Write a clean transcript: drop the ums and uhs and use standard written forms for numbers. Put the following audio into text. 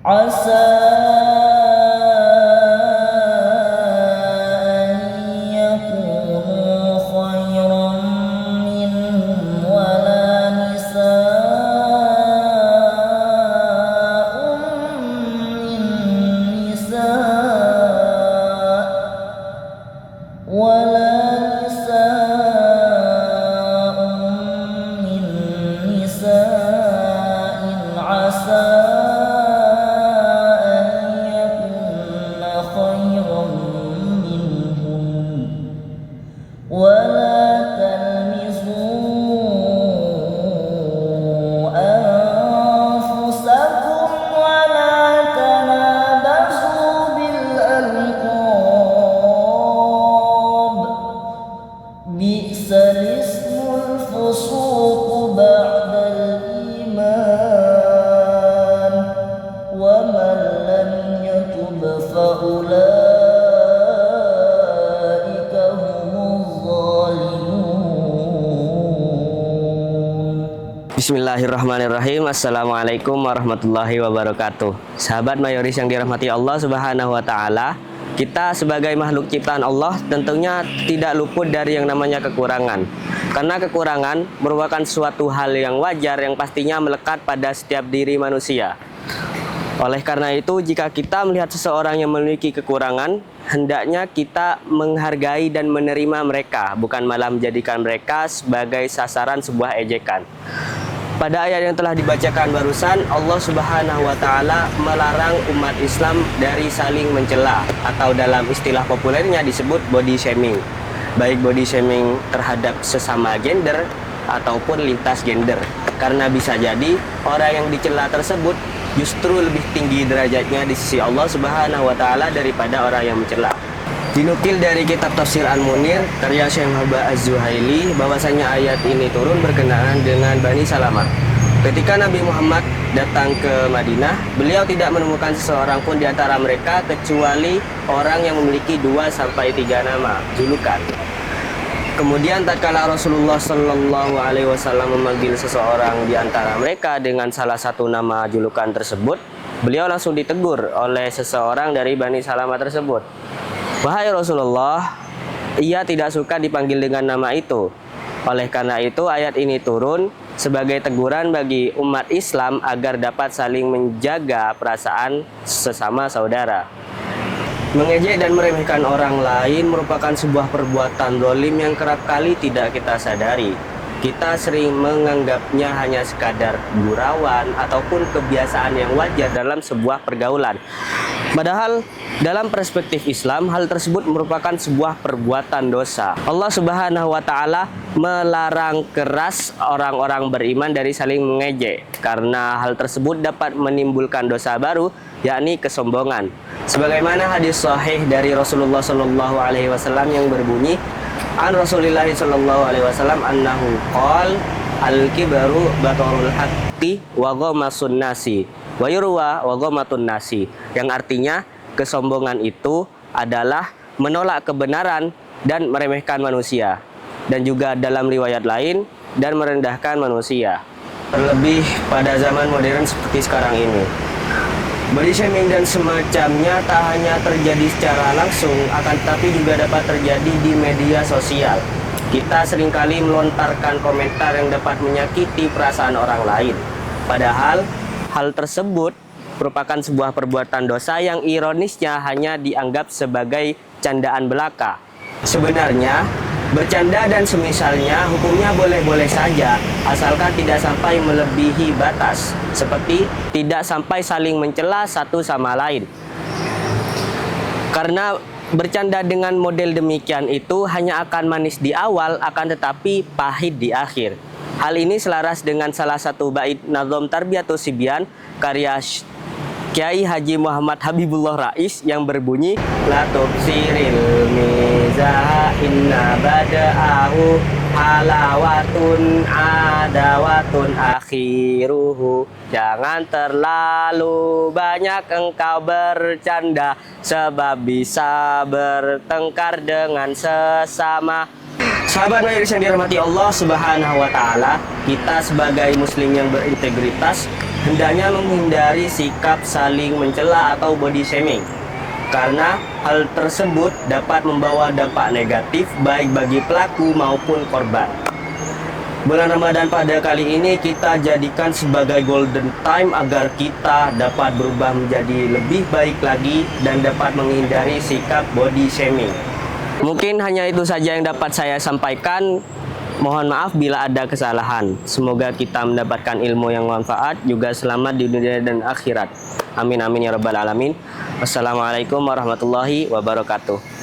عسى أن يكونوا خيرا منهم ولا نساء من نساء ولا نساء من نساء عسى أن يكن خيرا منهم ولا تلمزوا أنفسكم ولا تنابزوا بالألقاب بئس الاسم الفسوق بعد الإيمان ومن لم يتب فأولئك هم الظالمون. Bismillahirrahmanirrahim. Assalamualaikum warahmatullahi wabarakatuh. Sahabat mayoris yang dirahmati Allah Subhanahu wa taala, kita sebagai makhluk ciptaan Allah tentunya tidak luput dari yang namanya kekurangan. Karena kekurangan merupakan suatu hal yang wajar yang pastinya melekat pada setiap diri manusia. Oleh karena itu, jika kita melihat seseorang yang memiliki kekurangan, hendaknya kita menghargai dan menerima mereka, bukan malah menjadikan mereka sebagai sasaran sebuah ejekan. Pada ayat yang telah dibacakan barusan, Allah Subhanahu wa taala melarang umat Islam dari saling mencela atau dalam istilah populernya disebut body shaming. Baik body shaming terhadap sesama gender ataupun lintas gender. Karena bisa jadi orang yang dicela tersebut justru lebih tinggi derajatnya di sisi Allah Subhanahu wa taala daripada orang yang mencela. Dinukil dari kitab Tafsir Al-Munir karya Syekh Muhammad Az-Zuhaili bahwasanya ayat ini turun berkenaan dengan Bani Salamah. Ketika Nabi Muhammad datang ke Madinah, beliau tidak menemukan seseorang pun di antara mereka kecuali orang yang memiliki 2-3 nama julukan. Kemudian tatkala Rasulullah Shallallahu Alaihi Wasallam memanggil seseorang di antara mereka dengan salah satu nama julukan tersebut, beliau langsung ditegur oleh seseorang dari Bani Salamah tersebut. Wahai Rasulullah, ia tidak suka dipanggil dengan nama itu. Oleh karena itu ayat ini turun sebagai teguran bagi umat Islam agar dapat saling menjaga perasaan sesama saudara. Mengejek dan meremehkan orang lain merupakan sebuah perbuatan zalim yang kerap kali tidak kita sadari. Kita sering menganggapnya hanya sekadar gurauan ataupun kebiasaan yang wajar dalam sebuah pergaulan. Padahal dalam perspektif Islam, hal tersebut merupakan sebuah perbuatan dosa. Allah Subhanahu wa taala melarang keras orang-orang beriman dari saling mengejek karena hal tersebut dapat menimbulkan dosa baru, yakni kesombongan. Sebagaimana hadis sahih dari Rasulullah Shallallahu alaihi wasallam yang berbunyi, an Rasulillah Shallallahu alaihi wasallam annahu qol al-kibaru batarul haqqi wa ghamasun nasi wa yurwa wa ghamatun nasi, yang artinya kesombongan itu adalah menolak kebenaran dan meremehkan manusia, dan juga dalam riwayat lain dan merendahkan manusia. Terlebih pada zaman modern seperti sekarang ini, body shaming dan semacamnya tak hanya terjadi secara langsung, akan tetapi juga dapat terjadi di media sosial. Kita seringkali melontarkan komentar yang dapat menyakiti perasaan orang lain. Padahal hal tersebut merupakan sebuah perbuatan dosa yang ironisnya hanya dianggap sebagai candaan belaka. Sebenarnya, bercanda dan semisalnya hukumnya boleh-boleh saja, asalkan tidak sampai melebihi batas, seperti tidak sampai saling mencela satu sama lain. Karena bercanda dengan model demikian itu hanya akan manis di awal, akan tetapi pahit di akhir. Hal ini selaras dengan salah satu bait Nazom Tarbiyatus Sibyan karya Kiai Haji Muhammad Habibullah Rais yang berbunyi, la tubsiril mizaha inna bada'ahu halawatun adawatun akhiruhu. Jangan terlalu banyak engkau bercanda, sebab bisa bertengkar dengan sesama. Sahabat majelis yang dirahmati Allah Subhanahu wa taala, kita sebagai muslim yang berintegritas hendaknya menghindari sikap saling mencela atau body shaming, karena hal tersebut dapat membawa dampak negatif baik bagi pelaku maupun korban. Bulan Ramadan pada kali ini kita jadikan sebagai golden time agar kita dapat berubah menjadi lebih baik lagi dan dapat menghindari sikap body shaming. Mungkin hanya itu saja yang dapat saya sampaikan. Mohon maaf bila ada kesalahan. Semoga kita mendapatkan ilmu yang manfaat, juga selamat di dunia dan akhirat. Amin amin ya rabbal alamin. Wassalamualaikum warahmatullahi wabarakatuh.